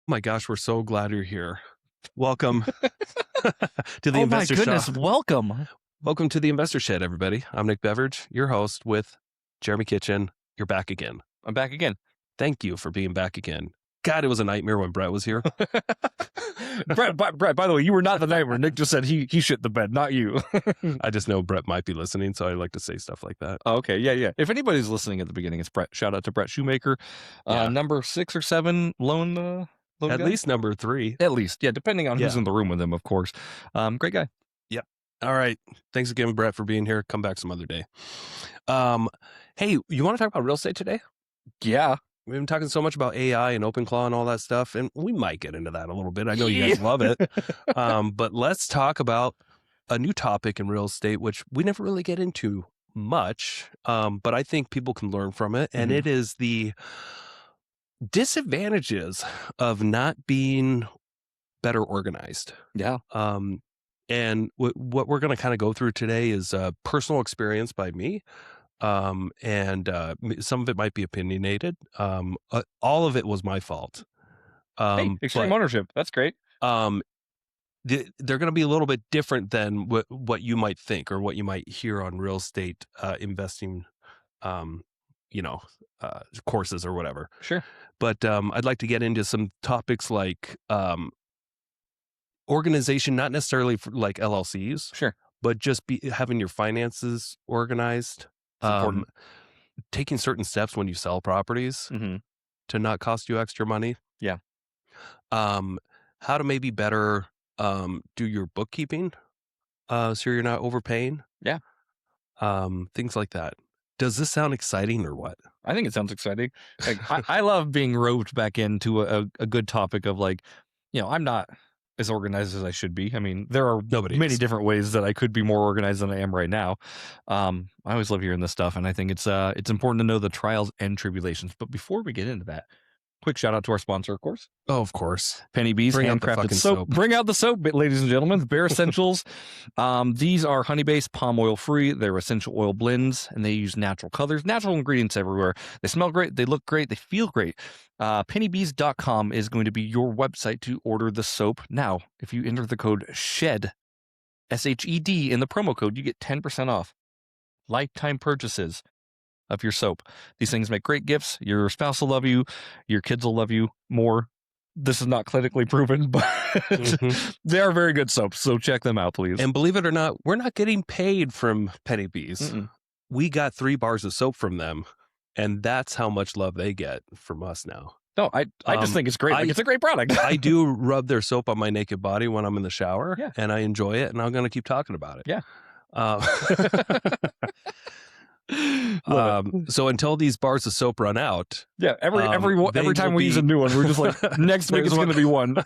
My gosh, we're so glad you're here. Welcome to the Oh my Investor goodness, Shop. welcome. Welcome to the Investor Shed, everybody. I'm Nick Beveridge, your host with Jeremy Kitchen. You're back again. I'm back again. Thank you for being back again. God, it was a nightmare when Brett was here. Brett, by the way, you were not the nightmare. Nick just said he shit the bed, not you. I just know Brett might be listening, so I like to say stuff like that. Oh, okay, yeah. If anybody's listening at the beginning, it's Brett. Shout out to Brett Shoemaker. Yeah. Number 6 or 7 loan At guy? least number 3. At least, yeah, depending on who's Yeah. in the room with him, of course. Great guy. Yep. All right. Thanks again, Brett, for being here. Come back some other day. Hey, you want to talk about real estate today? Yeah. We've been talking so much about AI and OpenClaw and all that stuff, and we might get into that a little bit. I know you guys love it. But let's talk about a new topic in real estate, which we never really get into much, but I think people can learn from it. And it is the disadvantages of not being better organized. Yeah. And what we're going to kind of go through today is personal experience by me. And some of it might be opinionated. All of it was my fault. Hey, extreme ownership. That's great. They're going to be a little bit different than what you might think or what you might hear on real estate investing, courses or whatever. Sure. But I'd like to get into some topics like organization, not necessarily for like LLCs. Sure. But just having your finances organized. Important. Taking certain steps when you sell properties to not cost you extra money. Yeah. How to maybe better do your bookkeeping so you're not overpaying. Yeah. Things like that. Does this sound exciting or what? I think it sounds exciting. Like, I love being roped back into a good topic of like, I'm not as organized as I should be. I mean, there are many different ways that I could be more organized than I am right now. I always love hearing this stuff, and I think it's important to know the trials and tribulations. But before we get into that, quick shout out to our sponsor, of course. Oh, of course. Penny Bees, handcrafted soap. Bring out the soap, ladies and gentlemen. Bare Essentials. These are honey-based, palm oil-free. They're essential oil blends, and they use natural colors, natural ingredients everywhere. They smell great. They look great. They feel great. Pennybees.com is going to be your website to order the soap. Now, if you enter the code SHED, S-H-E-D, in the promo code, you get 10% off lifetime purchases of your soap. These things make great gifts. Your spouse will love you. Your kids will love you more. This is not clinically proven, but they are very good soaps. So check them out, please. And believe it or not, we're not getting paid from Penny Bees. We got 3 bars of soap from them, and that's how much love they get from us now. No, I just think it's great. It's a great product. I do rub their soap on my naked body when I'm in the shower, and I enjoy it, and I'm going to keep talking about it. Yeah. So until these bars of soap run out, every time we use a new one, we're just like, next week it's going to be one.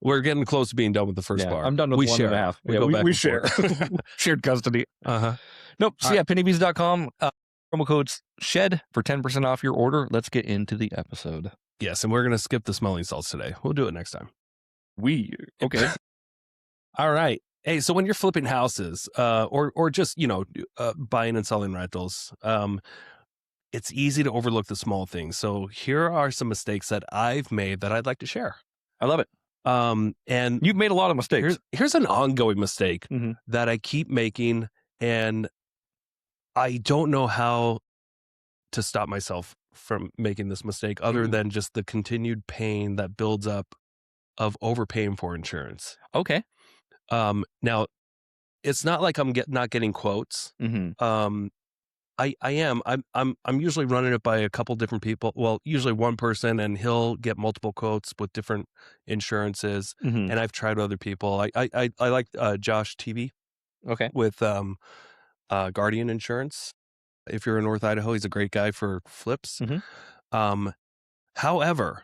We're getting close to being done with the first bar. I'm done with 1.5. We share. Shared custody. Nope. So pennybees.com, promo codes SHED for 10% off your order. Let's get into the episode. Yes, and we're going to skip the smelling salts today. We'll do it next time. Okay. All right. Hey, so when you're flipping houses, or just buying and selling rentals, it's easy to overlook the small things. So here are some mistakes that I've made that I'd like to share. I love it. And you've made a lot of mistakes. Here's an ongoing mistake that I keep making, and I don't know how to stop myself from making this mistake other than just the continued pain that builds up of overpaying for insurance. Okay. Now, it's not like I'm not getting quotes. I am. I'm usually running it by a couple different people. Well, usually one person, and he'll get multiple quotes with different insurances. And I've tried other people. I like Josh TV. Okay. With Guardian Insurance. If you're in North Idaho, he's a great guy for flips. However,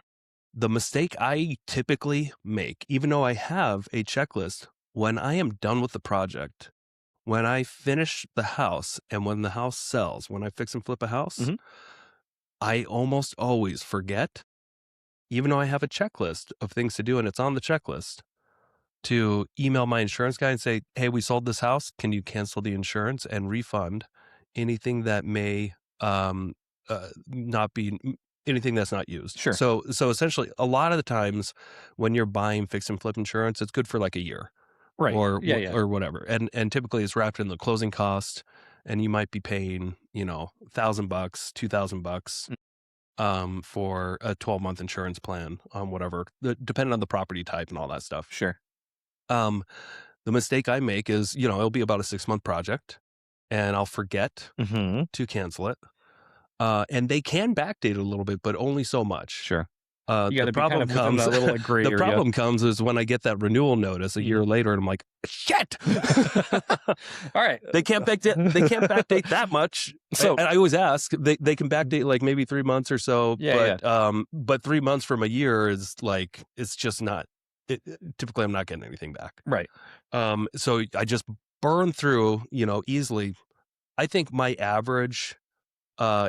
the mistake I typically make, even though I have a checklist, when I am done with the project, when I finish the house and when the house sells, when I fix and flip a house, I almost always forget, even though I have a checklist of things to do and it's on the checklist, to email my insurance guy and say, hey, we sold this house. Can you cancel the insurance and refund anything that may not be anything that's not used. Sure. So essentially, a lot of the times when you're buying fix and flip insurance, it's good for like a year, Right. or Yeah. or whatever, and typically it's wrapped in the closing cost, and you might be paying $1,000, $2,000 for a 12-month insurance plan on whatever, depending on the property type and all that stuff. Sure. The mistake I make is, it'll be about a 6-month project, and I'll forget to cancel it. And they can backdate a little bit, but only so much. Sure. You got The to be kind problem of within comes. that little like gray The area. problem comes is when I get that renewal notice a year later, and I'm like, shit. All right. They can't backdate. They can't backdate that much. So I always ask. They can backdate like maybe 3 months or so. But 3 months from a year is like, it's just not. Typically, I'm not getting anything back. Right. So I just burn through. Easily. I think my average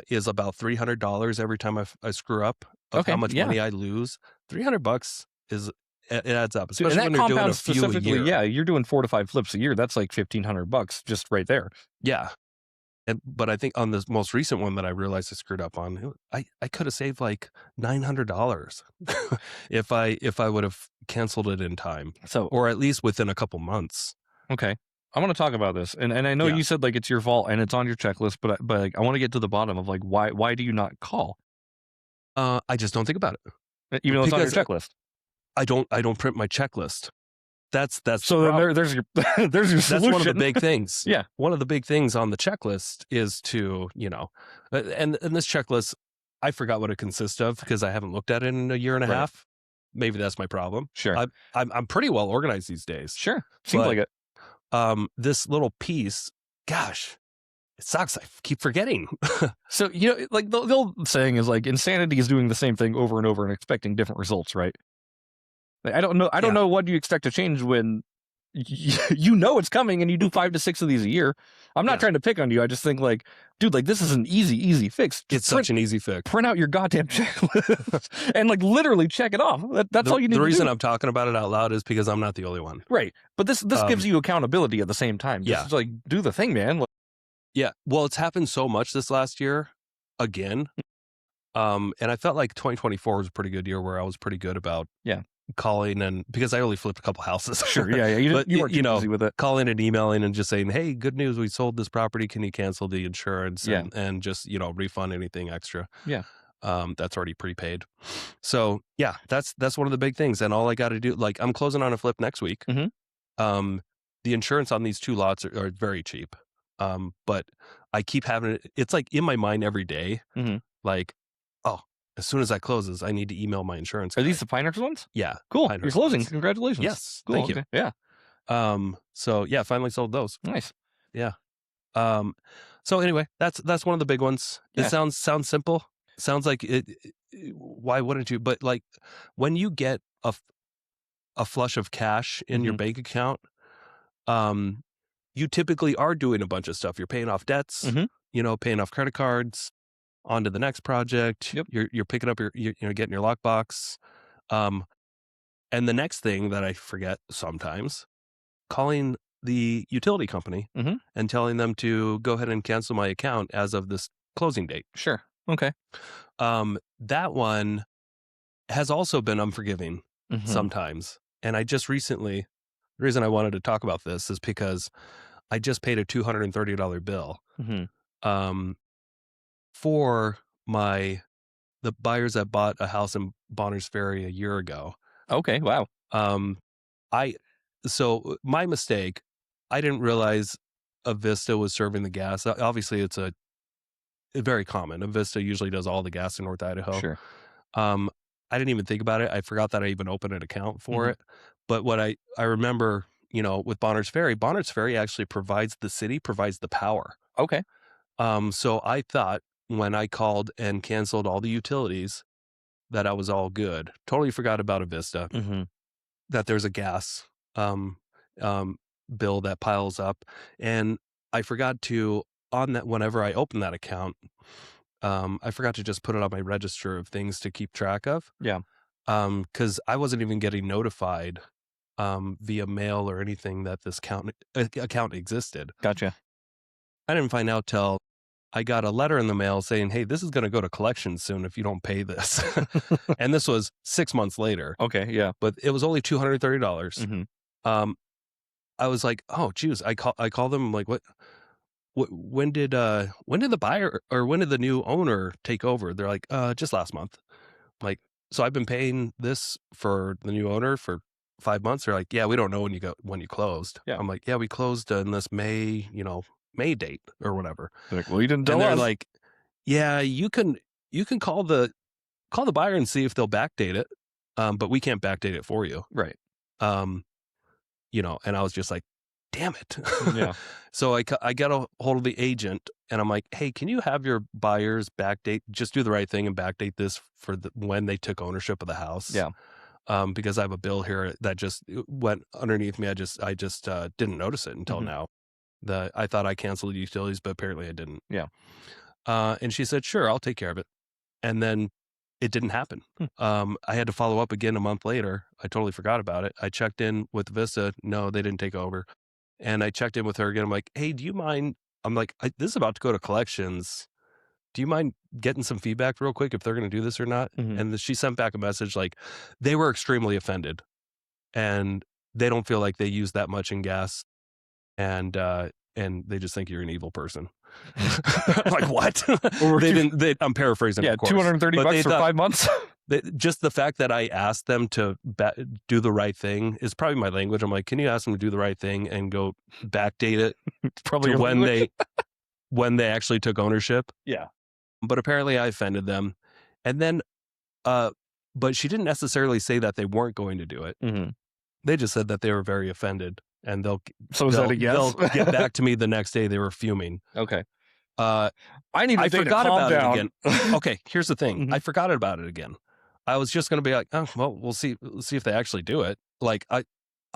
is about $300 every time I screw up of how much money I lose. $300 is, it adds up, especially when you're doing a few a year. Yeah, you're doing 4 to 5 flips a year. That's like $1,500 just right there. Yeah. But I think on this most recent one that I realized I screwed up on, I could have saved like $900 if I would have canceled it in time. Or at least within a couple months. Okay. I want to talk about this, and I know you said like it's your fault and it's on your checklist, but like, I want to get to the bottom of like why do you not call? I just don't think about it, even though it's on your checklist. I don't print my checklist. That's so then there's your there's your solution. That's one of the big things. Yeah, one of the big things on the checklist is to and this checklist, I forgot what it consists of because I haven't looked at it in a year and a half. Maybe that's my problem. Sure, I'm pretty well organized these days. Sure, seems like it. This little piece, gosh, it sucks. I keep forgetting. So, like the old saying is like insanity is doing the same thing over and over and expecting different results, right? Like, I don't know what you expect to change when it's coming and you do 5 to 6 of these a year. I'm not trying to pick on you. I just think like, dude, like this is an easy fix. It's such an easy fix. Print out your goddamn checklist and like literally check it off. That's all you need to do. The reason I'm talking about it out loud is because I'm not the only one. Right. But this gives you accountability at the same time. Just like do the thing, man. Yeah. Well, it's happened so much this last year again. And I felt like 2024 was a pretty good year where I was pretty good about calling, and because I only flipped a couple houses. Sure. Yeah. You weren't too busy with it. Calling and emailing and just saying, hey, good news. We sold this property. Can you cancel the insurance and just, refund anything extra? Yeah. That's already prepaid. So yeah, that's one of the big things. And all I got to do, like I'm closing on a flip next week. The insurance on these 2 lots are very cheap. But I keep having it. It's like in my mind every day, like, oh, as soon as that closes, I need to email my insurance guy. Are these the Pinehurst ones? Yeah. Cool. You're closing. Congratulations. Yes. Cool. Thank you. Yeah. So yeah, finally sold those. Nice. Yeah. So anyway, that's one of the big ones. It sounds simple. Sounds like it. Why wouldn't you? But like when you get a flush of cash in your bank account, you typically are doing a bunch of stuff. You're paying off debts, paying off credit cards, on to the next project. Yep. You're picking up you're getting your lockbox. And the next thing that I forget sometimes, calling the utility company and telling them to go ahead and cancel my account as of this closing date. Sure. Okay. That one has also been unforgiving sometimes. And I just recently, the reason I wanted to talk about this is because I just paid a $230 bill for the buyers that bought a house in Bonners Ferry a year ago. Okay. Wow. So my mistake, I didn't realize a Vista was serving the gas. Obviously, it's very common. A Vista usually does all the gas in North Idaho. Sure. I didn't even think about it. I forgot that I even opened an account for it. But what I remember, with Bonners Ferry actually provides the power. Okay. So I thought when I called and canceled all the utilities that I was all good. Totally forgot about a Vista, that there's a gas bill that piles up. And I forgot to, on that, whenever I opened that account, I forgot to just put it on my register of things to keep track of. Yeah. Because I wasn't even getting notified via mail or anything that this account existed. Gotcha. I didn't find out till I got a letter in the mail saying, hey, this is going to go to collections soon if you don't pay this. And this was 6 months later. Okay, yeah. But it was only $230. Mm-hmm. I was like, oh, geez. I call them like, when did the buyer or when did the new owner take over? They're like, just last month. Like, so I've been paying this for the new owner for 5 months. They're like, yeah, we don't know when you closed. Yeah. I'm like, yeah, we closed in this May date or whatever. They're like, well, you didn't tell And they're us. like, yeah, you can call the buyer and see if they'll backdate it. But we can't backdate it for you. Right. And I was just like, damn it. Yeah. So I get a hold of the agent and I'm like, hey, can you have your buyers backdate, just do the right thing and backdate this for when they took ownership of the house? Yeah. Because I have a bill here that just went underneath me. I just didn't notice it until now. I thought I canceled utilities, but apparently I didn't. Yeah. And she said, sure, I'll take care of it. And then it didn't happen. I had to follow up again a month later. I totally forgot about it. I checked in with Vista. No, they didn't take over. And I checked in with her again. I'm like, hey, do you mind? I'm like, this is about to go to collections. Do you mind getting some feedback real quick if they're going to do this or not? And she sent back a message like they were extremely offended and they don't feel like they use that much in gas. And they just think you're an evil person. Like what? I'm paraphrasing. Yeah, of course. $230 for 5 months. Just the fact that I asked them to do the right thing is probably my language. I'm like, can you ask them to do the right thing and go backdate it probably to when they actually took ownership? Yeah. But apparently I offended them, and then, but she didn't necessarily say that they weren't going to do it. They just said that they were very offended. And they'll get back to me the next day. They were fuming. Okay. I forgot about down. it again. Okay, here's the thing. I forgot about it again. I was just going to be like, oh, well, we'll see if they actually do it. Like I'm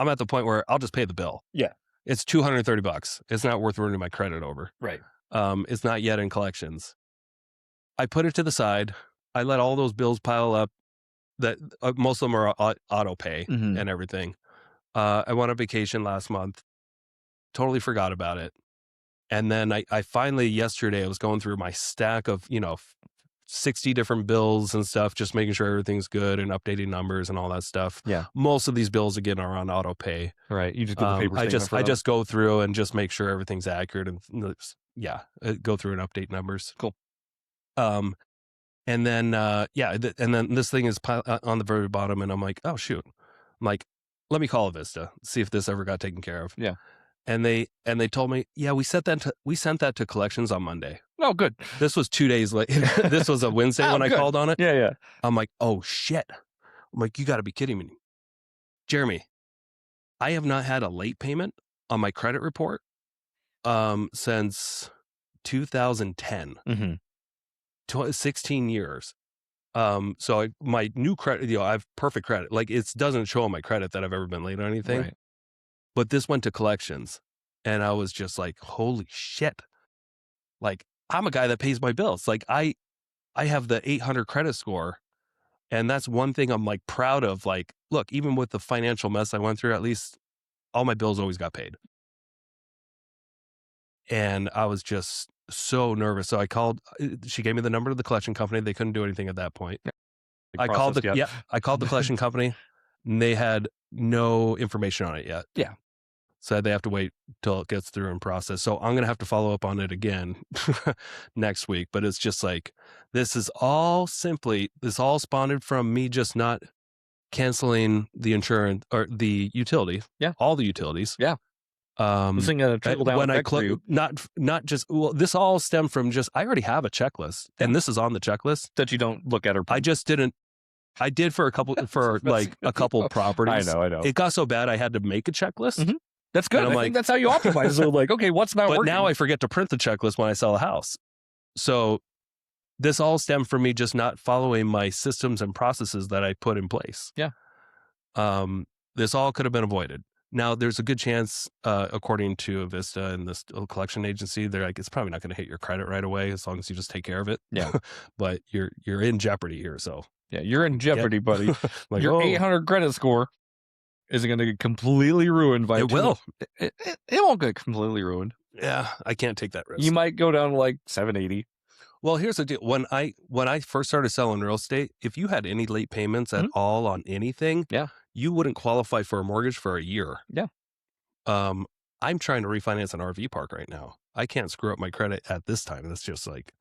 at the point where I'll just pay the bill. Yeah. It's $230. It's not worth ruining my credit over. Right. It's not yet in collections. I put it to the side. I let all those bills pile up. That most of them are auto pay and everything. I went on vacation last month, totally forgot about it. And then I finally, yesterday, I was going through my stack of, 60 different bills and stuff, just making sure everything's good and updating numbers and all that stuff. Yeah. Most of these bills, again, are on auto pay. Right. You just get the paper statement I just go through and just make sure everything's accurate and, go through and update numbers. Cool. And then, and then this thing is on the very bottom and I'm like, oh, shoot. I'm like, let me call Vista, see if this ever got taken care of. Yeah. And they told me, yeah, we sent that to collections on Monday. Oh, good. This was 2 days late. This was a Wednesday when I called on it. Yeah, yeah. I'm like, oh shit. I'm like, you got to be kidding me. Jeremy, I have not had a late payment on my credit report since 2010. 16 years. So my new credit, I have perfect credit. Like it doesn't show on my credit that I've ever been late on anything. Right. But this went to collections and I was just like, holy shit. Like I'm a guy that pays my bills. Like I have the 800 credit score. And that's one thing I'm like proud of. Like, look, even with the financial mess I went through, at least all my bills always got paid. And I was just so nervous. So I called, she gave me the number of the collection company. They couldn't do anything at that point. I called the collection company and they had no information on it yet. Yeah. So they have to wait till it gets through and process. So I'm going to have to follow up on it again next week. But it's just like, this all spawned from me just not canceling the insurance or the utility. Yeah. All the utilities. Yeah. This thing got a trickle down effect for you. Not just, well, this all stemmed from just, I already have a checklist and this is on the checklist. That you don't look at or I just didn't. I did for a couple properties. I know. It got so bad I had to make a checklist. That's good. I think that's how you optimize. So like, okay, what's not working? But now I forget to print the checklist when I sell a house. So this all stemmed from me just not following my systems and processes that I put in place. Yeah. This all could have been avoided. Now there's a good chance, according to Vista and this collection agency, they're like, it's probably not going to hit your credit right away as long as you just take care of it. Yeah. But you're in jeopardy here. So yeah, you're in jeopardy, buddy. Like, your 800 credit score is going to get completely ruined by it will. It won't get completely ruined. Yeah, I can't take that You risk. might go down to like 780. Well, here's the deal. When I first started selling real estate, if you had any late payments at Mhm. all on anything, Yeah. you wouldn't qualify for a mortgage for a year. Yeah. Um, I'm trying to refinance an RV park right now. I can't screw up my credit at this time. That's just like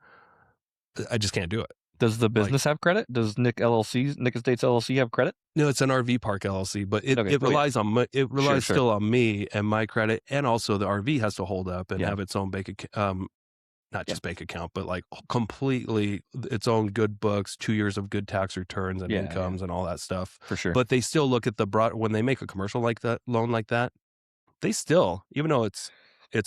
I just can't do it. Does the Like, business have credit? Does Nick Estates LLC have credit? no, it's an RV park LLC, but it, Okay. it Oh, yeah. relies on it Sure. relies still on me and my credit, and also the RV has to hold up and Yeah. have its own not Yeah. just bank account, but like completely its own good books, 2 years of good tax returns and Yeah. incomes and all that stuff. For sure. But they still look at the broad when they make a commercial like that, loan like that, they still, even though it's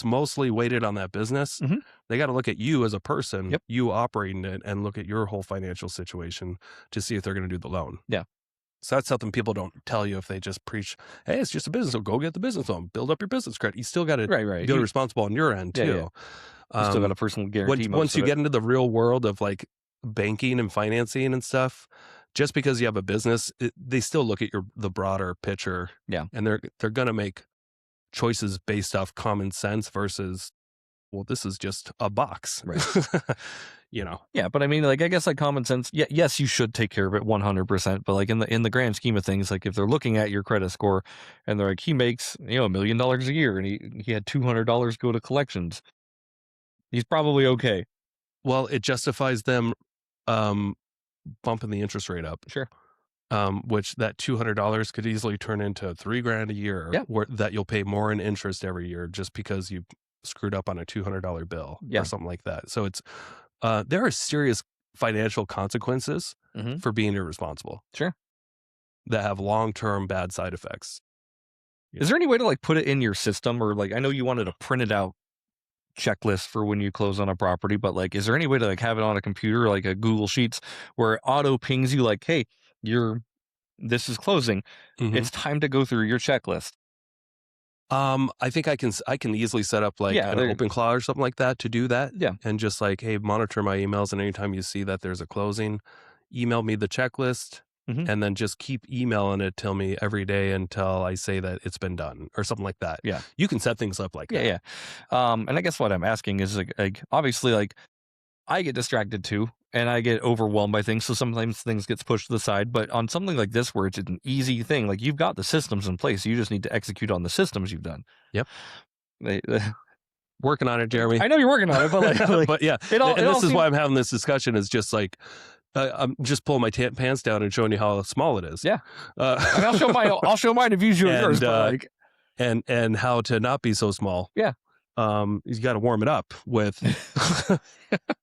mostly weighted on that business, Mhm. they got to look at you as a person, Yep. you operating it, and look at your whole financial situation to see if they're going to do the loan. Yeah. So that's something people don't tell you if they just preach, hey, it's just a business. So go get the business loan, build up your business credit. You still got to Right. be responsible on your end Yeah. too. You still got a personal guarantee. Once Most you of it. get into the real world of like banking and financing and stuff, just because you have a business, they still look at the broader picture. Yeah. And they're going to make choices based off common sense versus, well, this is just a box. Right. Yeah, but I mean, like, I guess like common sense. Yeah, yes, you should take care of it 100%. But like in the grand scheme of things, like if they're looking at your credit score and they're like, he makes $1 million a year and he had $200 go to collections, he's probably okay. Well, it justifies them bumping the interest rate up. Sure. Which that $200 could easily turn into $3,000 a year. Yeah. That you'll pay more in interest every year just because you screwed up on a $200 bill or something like that. So it's there are serious financial consequences for being irresponsible. Sure. That have long-term bad side effects. Is there any way to like put it in your system, or like I know you wanted a printed out checklist for when you close on a property, but like is there any way to like have it on a computer, like a Google Sheets, where it auto pings you like, hey, this is closing. It's time to go through your checklist. I think I can easily set up like an open cloud or something like that to do that. Yeah. And just like, hey, monitor my emails, and anytime you see that there's a closing, email me the checklist. And then just keep emailing it to me every day until I say that it's been done or something like that. Yeah. You can set things up like that. Yeah. And I guess what I'm asking is like obviously like I get distracted too and I get overwhelmed by things. So sometimes things gets pushed to the side, but on something like this, where it's an easy thing, like you've got the systems in place, you just need to execute on the systems you've done. Yep. Working on it, Jeremy. I know you're working on it, but like but yeah, this is why I'm having this discussion, is just like, I'm just pulling my pants down and showing you how small it is. Yeah. I mean, I'll show mine if you show yours, but like, and how to not be so small. Yeah. You got to warm it up with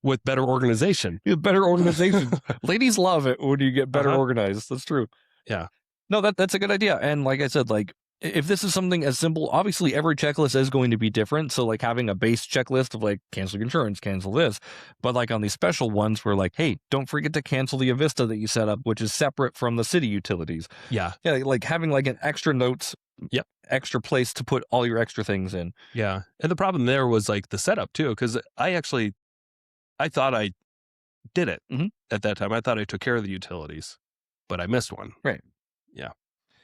with better organization. Better organization. Ladies love it when you get better organized. That's true. Yeah. No, that's a good idea. And like I said, like if this is something as simple, obviously every checklist is going to be different. So like having a base checklist of like cancel your insurance, cancel this, but like on these special ones where like, hey, don't forget to cancel the Avista that you set up, which is separate from the city utilities. Yeah. Yeah. Like having like an extra notes. Yep. Extra place to put all your extra things in. Yeah. And the problem there was like the setup too, because I thought I did it at that time. I thought I took care of the utilities, but I missed one. Right. Yeah.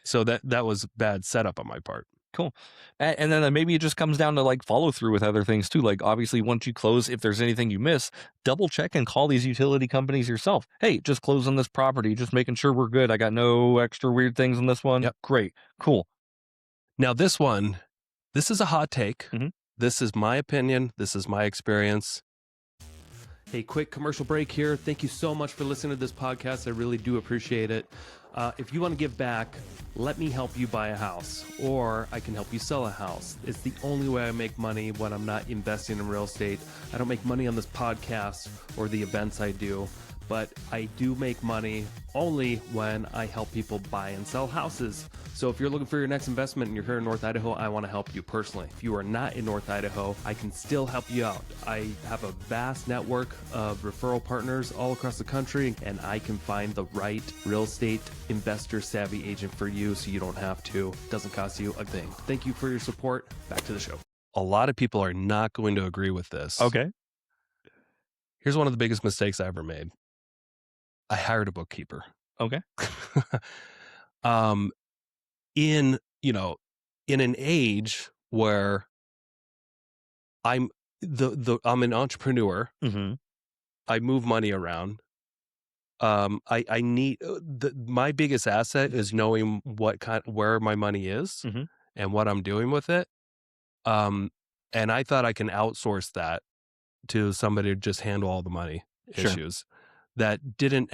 So that was bad setup on my part. Cool. And then maybe it just comes down to like follow through with other things too. Like obviously once you close, if there's anything you miss, double check and call these utility companies yourself. Hey, just close on this property, just making sure we're good. I got no extra weird things on this one. Yep. Great. Cool. Now this is a hot take. This is my opinion. This is my experience. Hey, quick commercial break here. Thank you so much for listening to this podcast. I really do appreciate it. If you want to give back, let me help you buy a house, or I can help you sell a house. It's the only way I make money when I'm not investing in real estate. I don't make money on this podcast or the events I do, but I do make money only when I help people buy and sell houses. So if you're looking for your next investment and you're here in North Idaho, I want to help you personally. If you are not in North Idaho, I can still help you out. I have a vast network of referral partners all across the country, and I can find the right real estate investor savvy agent for you so you don't have to. It doesn't cost you a thing. Thank you for your support. Back to the show. A lot of people are not going to agree with this. Okay. Here's one of the biggest mistakes I ever made. I hired a bookkeeper. Okay. In an age where I'm I'm an entrepreneur. Mm-hmm. I move money around. I need my biggest asset is knowing where my money is Mm-hmm. and what I'm doing with it. Um, and I thought I can outsource that to somebody to just handle all the money Sure. issues that didn't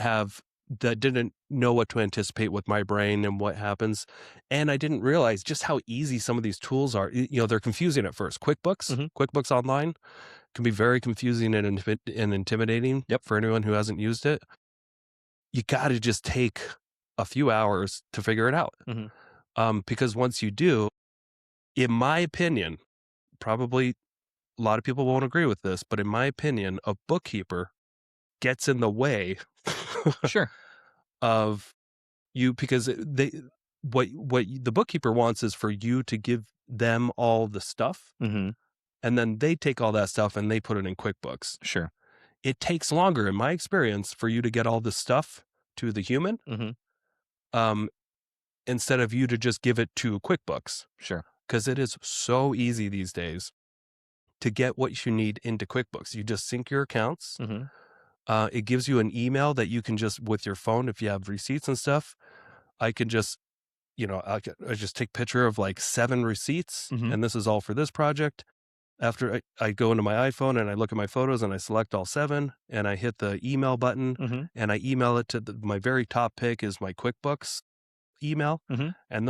know what to anticipate with my brain and what happens. And I didn't realize just how easy some of these tools are. They're confusing at first. Mm-hmm. QuickBooks Online can be very confusing and intimidating Yep. for anyone who hasn't used it. You got to just take a few hours to figure it out. Mm-hmm. Because once you do, in my opinion, probably a lot of people won't agree with this, but in my opinion, a bookkeeper gets in the way Sure. of you because what the bookkeeper wants is for you to give them all the stuff, Mm-hmm. and then they take all that stuff and they put it in QuickBooks. Sure. It takes longer, in my experience, for you to get all this stuff to the human, Mm-hmm. um, instead of you to just give it to QuickBooks, Sure. because it is so easy these days to get what you need into QuickBooks. You just sync your accounts. Mm-hmm. It gives you an email that you can just, with your phone, if you have receipts and stuff, I can just, I just take picture of like 7 receipts, Mm-hmm. and this is all for this project. After I go into my iPhone and I look at my photos and I select all 7 and I hit the email button Mm-hmm. and I email it to my very top pick is my QuickBooks email. Mm-hmm. And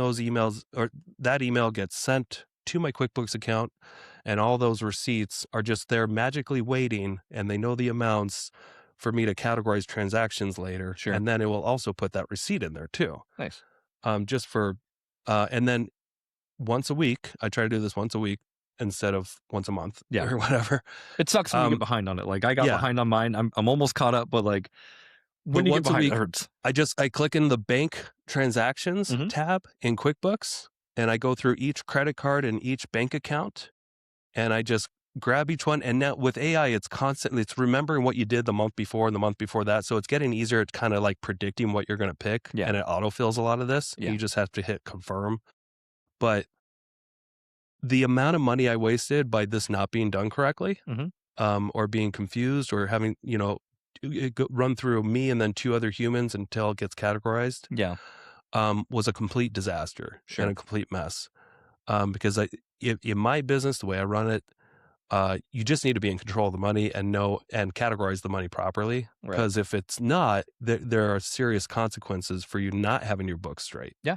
that email gets sent to my QuickBooks account, and all those receipts are just there magically waiting, and they know the amounts for me to categorize transactions later. Sure. And then it will also put that receipt in there too. Nice. Just for, and then once a week, I try to do this once a week instead of once a month Yeah. or whatever. It sucks when you get behind on it. Like I got Yeah. behind on mine. I'm almost caught up, but like when But you get once a behind, week, it hurts. I click in the bank transactions Mhm. tab in QuickBooks, and I go through each credit card and each bank account, and I just grab each one. And now with AI, it's remembering what you did the month before and the month before that. So it's getting easier at kind of like predicting what you're going to pick. Yeah. And it autofills a lot of this. Yeah. You just have to hit confirm. But the amount of money I wasted by this not being done correctly, Mhm. or being confused or having, run through me and then 2 other humans until it gets categorized, Yeah. was a complete disaster Sure. and a complete mess. Because in my business, the way I run it, you just need to be in control of the money and know and categorize the money properly. Right. Because if it's not, there are serious consequences for you not having your books straight. Yeah.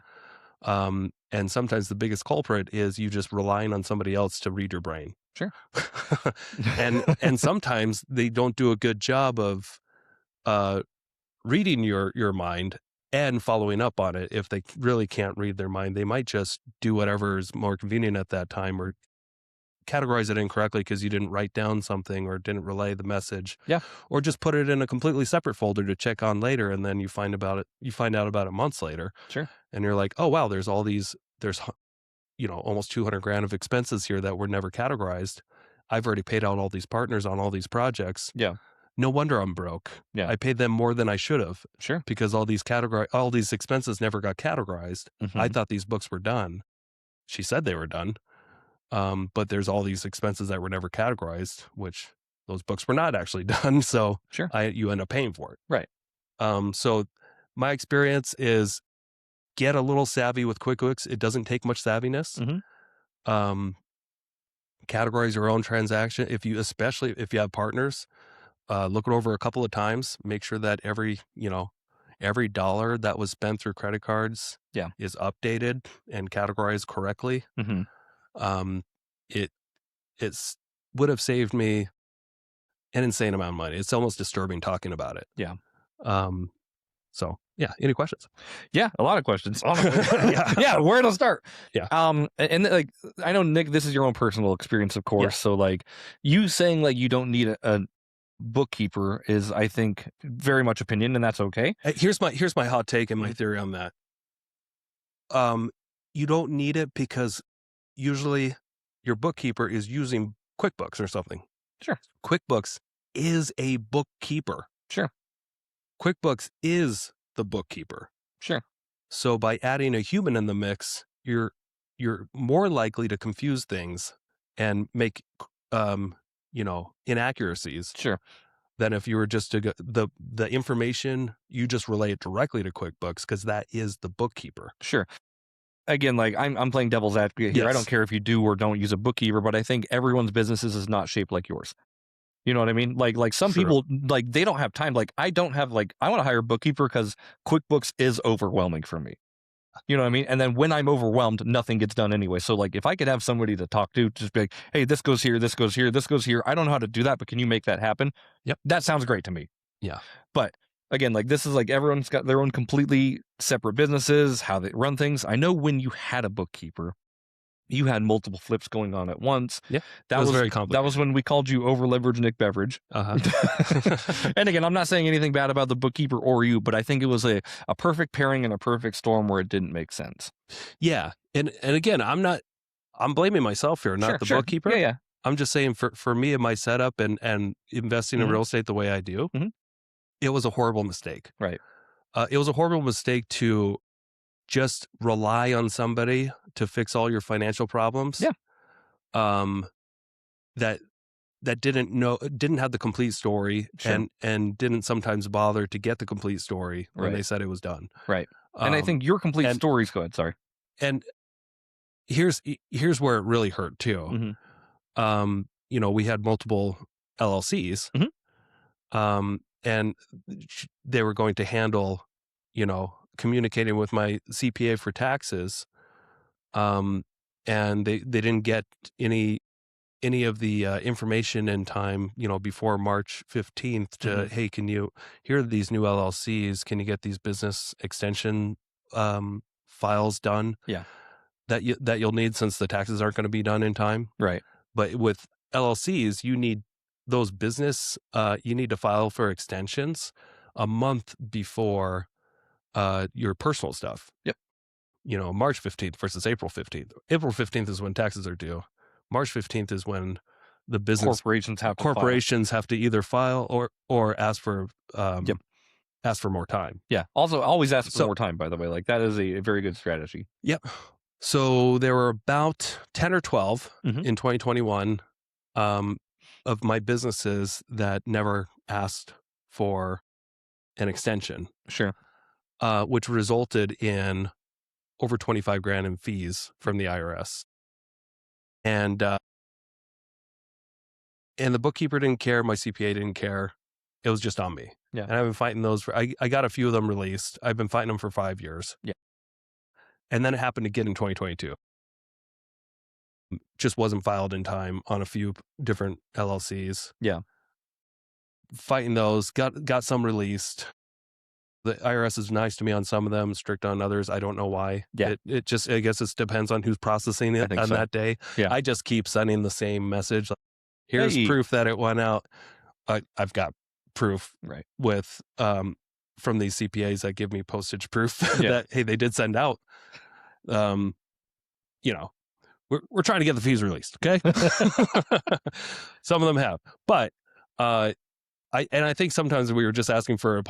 And sometimes the biggest culprit is you just relying on somebody else to read your brain. Sure. and sometimes they don't do a good job of reading your mind and following up on it. If they really can't read their mind, they might just do whatever is more convenient at that time, or categorize it incorrectly because you didn't write down something or didn't relay the message. Yeah. Or just put it in a completely separate folder to check on later, and then you find out about it months later. Sure. And you're like, oh wow, there's almost 200 grand of expenses here that were never categorized. I've already paid out all these partners on all these projects. Yeah. No wonder I'm broke. Yeah. I paid them more than I should have. Sure. Because all these expenses never got categorized. Mhm. I thought these books were done. She said they were done. But there's all these expenses that were never categorized, which those books were not actually done. So Sure. you end up paying for it. Right. So my experience is get a little savvy with QuickBooks. It doesn't take much savviness. Mhm. Categorize your own transaction. Especially if you have partners, look it over a couple of times. Make sure that every dollar that was spent through credit cards is updated and categorized correctly. Mhm. It would have saved me an insane amount of money. It's almost disturbing talking about it. Yeah. So yeah, any questions? Yeah, a lot of questions. Honestly. Yeah. Yeah, where to start? Yeah. And like I know, Nick, this is your own personal experience, of course. Yeah. So like you saying like you don't need a bookkeeper is, I think, very much opinion, and that's okay. Here's my hot take and my theory on that. You don't need it because usually your bookkeeper is using QuickBooks or something. Sure. QuickBooks is a bookkeeper. Sure. QuickBooks is the bookkeeper. Sure. So by adding a human in the mix, you're more likely to confuse things and make inaccuracies Sure. than if you were just to go, the information, you just relay it directly to QuickBooks because that is the bookkeeper. Sure. Again, like I'm playing devil's advocate here. I don't Yes. care if you do or don't use a bookkeeper, but I think everyone's businesses is not shaped like yours. You know what I mean? Like some True. people, like they don't have time. Like I don't have, like, I want to hire a bookkeeper because QuickBooks is overwhelming for me. You know what I mean? And then when I'm overwhelmed, nothing gets done anyway. So like if I could have somebody to talk to, just be like, hey, this goes here, this goes here, this goes here. I don't know how to do that, but can you make that happen? Yep. That sounds great to me. Yeah. But again, like this is like everyone's got their own completely separate businesses, how they run things. I know when you had a bookkeeper, you had multiple flips going on at once. Yeah. That was was very That complicated. was when we called you over leveraged Nick Beveridge. And again, I'm not saying anything bad about the bookkeeper or you, but I think it was a perfect pairing and a perfect storm where it didn't make sense. Yeah. And again, I'm blaming myself here, not the bookkeeper. Yeah. I'm just saying for me and my setup and investing in real estate the way I do, it was a horrible mistake. Right. It was a horrible mistake to just rely on somebody to fix all your financial problems. Yeah. That didn't have the complete story. Sure. and didn't sometimes bother to get the complete story when they said it was done. Right. And I think your complete stories, go ahead, sorry. And here's where it really hurt too. We had multiple LLCs, and they were going to handle, communicating with my CPA for taxes, and they didn't get any of the information in time, before March 15th to, hey, here are these new LLCs, can you get these business extension files done? Yeah. That you'll need since the taxes aren't going to be done in time. Right. But with LLCs, you need those business, you need to file for extensions a month before your personal stuff. Yep. March 15th versus April 15th. April 15th is when taxes are due. March 15th is when the business corporations have to either file or ask for ask for more time. Yeah. Also, always ask for more time, by the way. Like that is a very good strategy. Yep. So there were about 10 or 12 in 2021 of my businesses that never asked for an extension. Sure. Which resulted in over 25 grand in fees from the IRS. And the bookkeeper didn't care. My CPA didn't care. It was just on me. Yeah. And I've been fighting those I got a few of them released. I've been fighting them for 5 years. Yeah. And then it happened again in 2022. Just wasn't filed in time on a few different LLCs. Yeah. Fighting those, got some released. The IRS is nice to me on some of them, strict on others. I don't know why. Yeah. It just, I guess it depends on who's processing it on that day. Yeah. I just keep sending the same message. Like, here's proof that it went out. I've got proof with from these CPAs that give me postage proof that, hey, they did send out. We're trying to get the fees released. Okay. Some of them have, but I think sometimes we were just asking for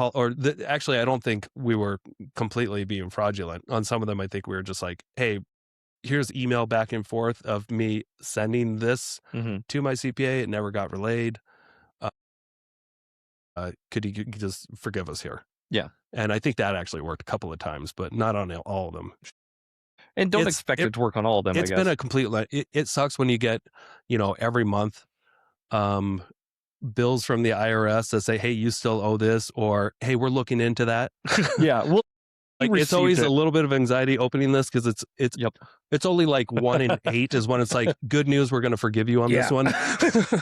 actually, I don't think we were completely being fraudulent on some of them. I think we were just like, hey, here's email back and forth of me sending this to my CPA. It never got relayed. Could you just forgive us here? Yeah. And I think that actually worked a couple of times, but not on all of them. And don't expect it to work on all of them. It's been a complete, it sucks when you get, every month, bills from the IRS that say, hey, you still owe this, or, hey, we're looking into that. Yeah. Well, it's always a little bit of anxiety opening this because it's only like 1 in 8 is when it's like, good news, we're going to forgive you on this one.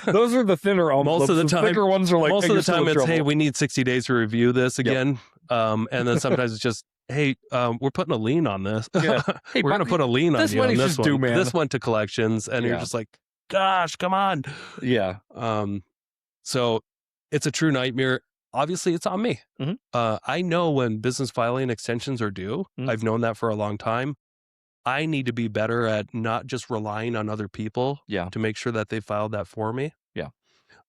Those are the thinner envelopes. Most of the time, thicker ones are like, most of the time it's, hey, we need 60 days to review this again. And then sometimes it's just, hey, we're putting a lien on this. Yeah. Hey, we're going to put a lien on you on this one. Due, man. This went to collections, and you're just like, gosh, come on. Yeah. So it's a true nightmare. Obviously, it's on me. I know when business filing extensions are due. I've known that for a long time. I need to be better at not just relying on other people to make sure that they filed that for me. Yeah.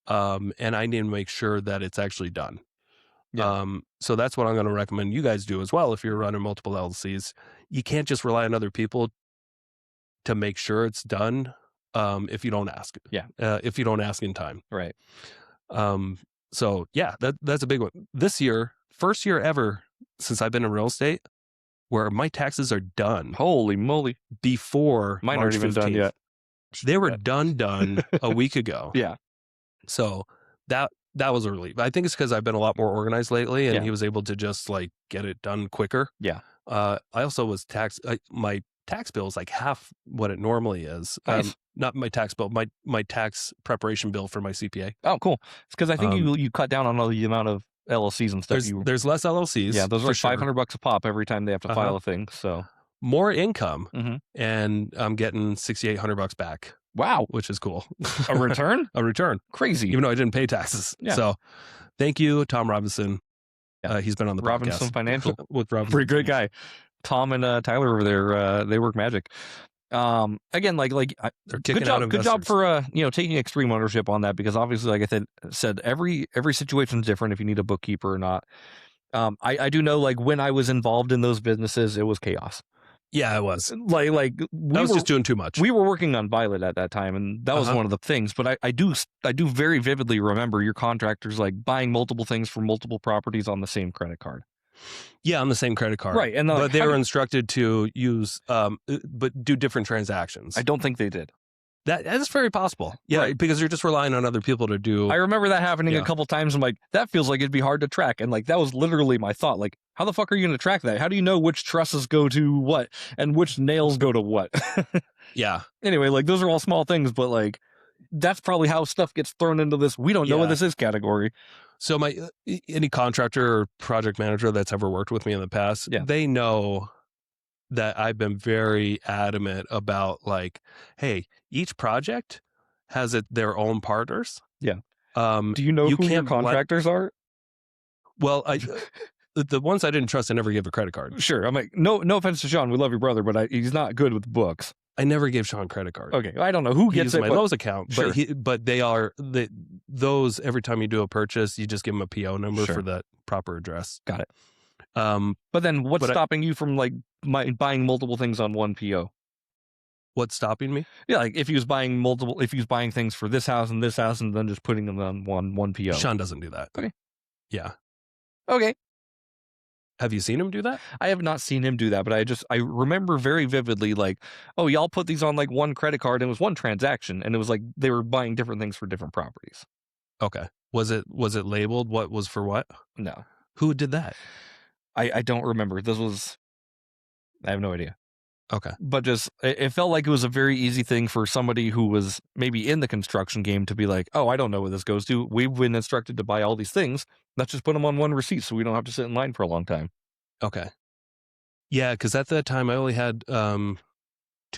And I need to make sure that it's actually done. Yeah. So that's what I'm going to recommend you guys do as well. If you're running multiple LLCs, you can't just rely on other people to make sure it's done. if you don't ask. Yeah. If you don't ask in time. Right. So yeah, that's a big one. This year, first year ever since I've been in real estate, where my taxes are done. Holy moly! Before mine March aren't even 15th. done yet. They were done a week ago. Yeah. So that was a relief. I think it's because I've been a lot more organized lately, and Yeah. he was able to just like get it done quicker. Yeah. I also was my tax bill is like half what it normally is. Nice. Not my tax bill, my tax preparation bill for my CPA. Oh, cool. It's because I think you cut down on all the amount of LLCs and stuff. There's less LLCs. Yeah, those are like sure. $500 a pop every time they have to file a thing. So more income, mm-hmm. and I'm getting $6,800 back. Wow, which is cool. A return? A return. Crazy. Even though I didn't pay taxes. Yeah. So thank you, Tom Robinson. Yeah. He's been on the Robinson podcast. Financial. With Robinson. Pretty good guy. Tom and Tyler over there, they work magic. Again, they're kicking good job. out Good job for taking extreme ownership on that, because obviously, like I said, every situation is different if you need a bookkeeper or not. I do know, like, when I was involved in those businesses, it was chaos. Yeah, it was. I was just doing too much. We were working on Violet at that time, and that was one of the things. But I do very vividly remember your contractors like buying multiple things for multiple properties on the same credit card. Yeah, on the same credit card. Right, and but they were instructed to use, but do different transactions. I don't think they did. That is very possible. Yeah, right. Because you're just relying on other people to do. I remember that happening a couple times. I'm like, that feels like it'd be hard to track. And like, that was literally my thought. Like, how the fuck are you going to track that? How do you know which trusses go to what and which nails go to what? Yeah. Anyway, like, those are all small things, but like, that's probably how stuff gets thrown into this. We don't know what this is category. So any contractor or project manager that's ever worked with me in the past, they know that I've been very adamant about, like, hey, each project has their own partners. Yeah. Do you know who your contractors are? Well, the ones I didn't trust, I never gave a credit card. Sure. I'm like, no offense to Sean, we love your brother, but he's not good with books. I never gave Sean credit card. Okay, I don't know who gets it. My Lowe's account, sure. but they are those. Every time you do a purchase, you just give them a PO number for that proper address. Got it. But then what's stopping you from like buying multiple things on one PO? What's stopping me? Yeah, like if he was buying things for this house and then just putting them on one PO. Sean doesn't do that. Okay. Yeah. Okay. Have you seen him do that? I have not seen him do that, but I remember very vividly, like, oh, y'all put these on like one credit card, and it was one transaction, and it was like they were buying different things for different properties. Okay. Was it labeled what was for what? No. Who did that? I don't remember. I have no idea. Okay. But just, it felt like it was a very easy thing for somebody who was maybe in the construction game to be like, oh, I don't know what this goes to. We've been instructed to buy all these things. Let's just put them on one receipt so we don't have to sit in line for a long time. Okay. Yeah, because at that time I only had 2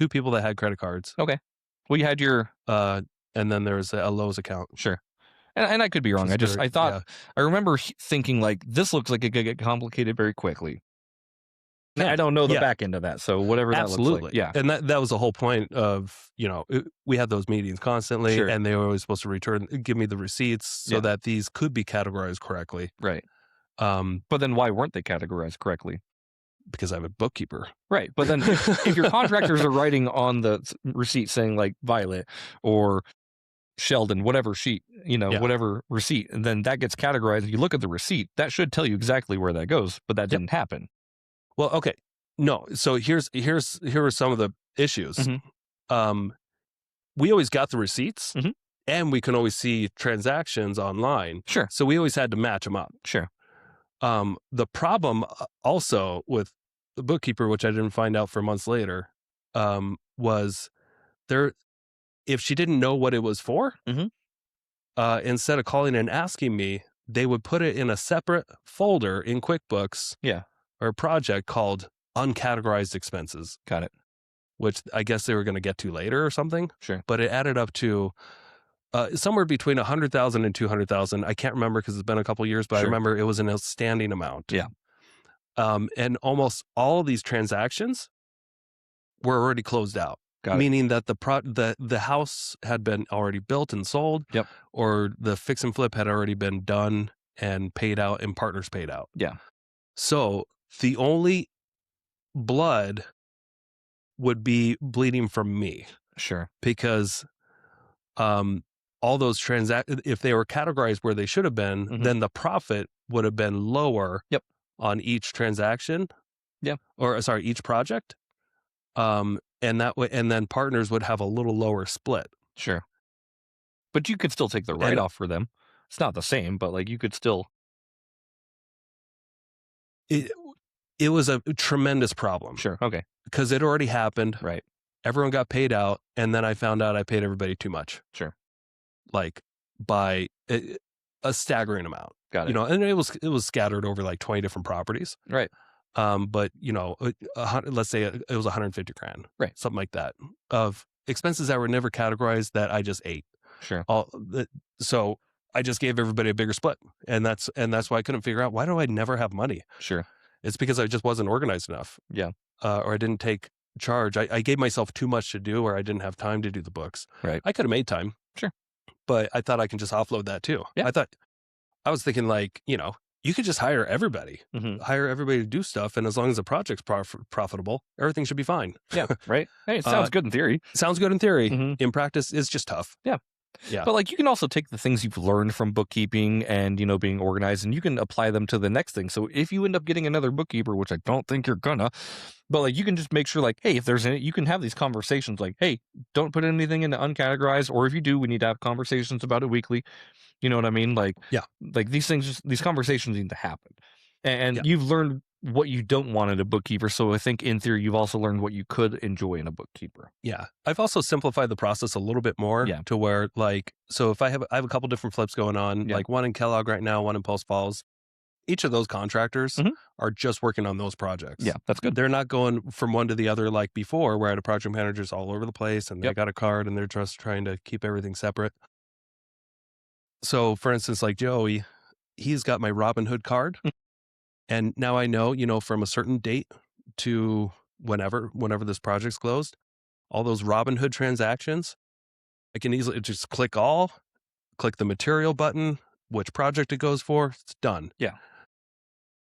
people that had credit cards. Okay. Well, you had your... and then there was a Lowe's account. Sure. And I could be wrong. I remember thinking like, this looks like it could get complicated very quickly. I don't know the back end of that, so whatever that looks like. Yeah. And that was the whole point of, we had those meetings constantly, and they were always supposed to give me the receipts so that these could be categorized correctly. Right. But then why weren't they categorized correctly? Because I'm a bookkeeper. Right. But then if your contractors are writing on the receipt saying like Violet or Sheldon, whatever sheet, whatever receipt, and then that gets categorized, and you look at the receipt, that should tell you exactly where that goes, but that didn't happen. Well, okay. No. So here are some of the issues. Mm-hmm. We always got the receipts, and we can always see transactions online. Sure. So we always had to match them up. Sure. The problem also with the bookkeeper, which I didn't find out for months later, was if she didn't know what it was for, instead of calling and asking me, they would put it in a separate folder in QuickBooks. Yeah. Or a project called uncategorized expenses. Got it. Which I guess they were going to get to later or something. Sure. But it added up to somewhere between 100,000 and 200,000. I can't remember because it's been a couple of years, but I remember it was an outstanding amount. Yeah. And almost all of these transactions were already closed out. Meaning that the house had been already built and sold. Yep. Or the fix and flip had already been done and paid out and partners paid out. Yeah. So the only blood would be bleeding from me Sure. because all those if they were categorized where they should have been, then the profit would have been lower Yep. on each transaction. Yeah. Or sorry, each project. And that way, and then partners would have a little lower split. Sure. But you could still take the write-off for them. It's not the same, but like you could still. It was a tremendous problem. Sure. Okay. Because it already happened. Right. Everyone got paid out, and then I found out I paid everybody too much. Sure. Like by a staggering amount. Got it. And it was scattered over like 20 different properties. Right. But let's say it was $150,000. Right. Something like that of expenses that were never categorized that I just ate. Sure. So I just gave everybody a bigger split, and that's why I couldn't figure out, why do I never have money? Sure. It's because I just wasn't organized enough. Yeah. Or I didn't take charge. I gave myself too much to do, or I didn't have time to do the books. Right. I could have made time. Sure. But I thought I can just offload that too. Yeah. I was thinking like, you could just hire everybody to do stuff. And as long as the project's profitable, everything should be fine. Yeah. Right. Hey, it sounds good in theory. Sounds good in theory. In practice, it's just tough. Yeah. Yeah. But like you can also take the things you've learned from bookkeeping and, being organized, and you can apply them to the next thing. So if you end up getting another bookkeeper, which I don't think you're gonna, but like you can just make sure like, hey, if there's any, you can have these conversations like, hey, don't put anything into uncategorized, or if you do, we need to have conversations about it weekly. You know what I mean? Like, yeah, like these conversations need to happen. And you've learned what you don't want in a bookkeeper. So I think in theory, you've also learned what you could enjoy in a bookkeeper. Yeah. I've also simplified the process a little bit more to where like, so if I have a couple different flips going on, like one in Kellogg right now, one in Post Falls, each of those contractors are just working on those projects. Yeah, that's good. They're not going from one to the other like before, where I had a project managers all over the place and they got a card and they're just trying to keep everything separate. So for instance, like Joey, he's got my Robinhood card. And now I know, from a certain date to whenever this project's closed, all those Robinhood transactions, I can easily just click the material button, which project it goes for, it's done. Yeah.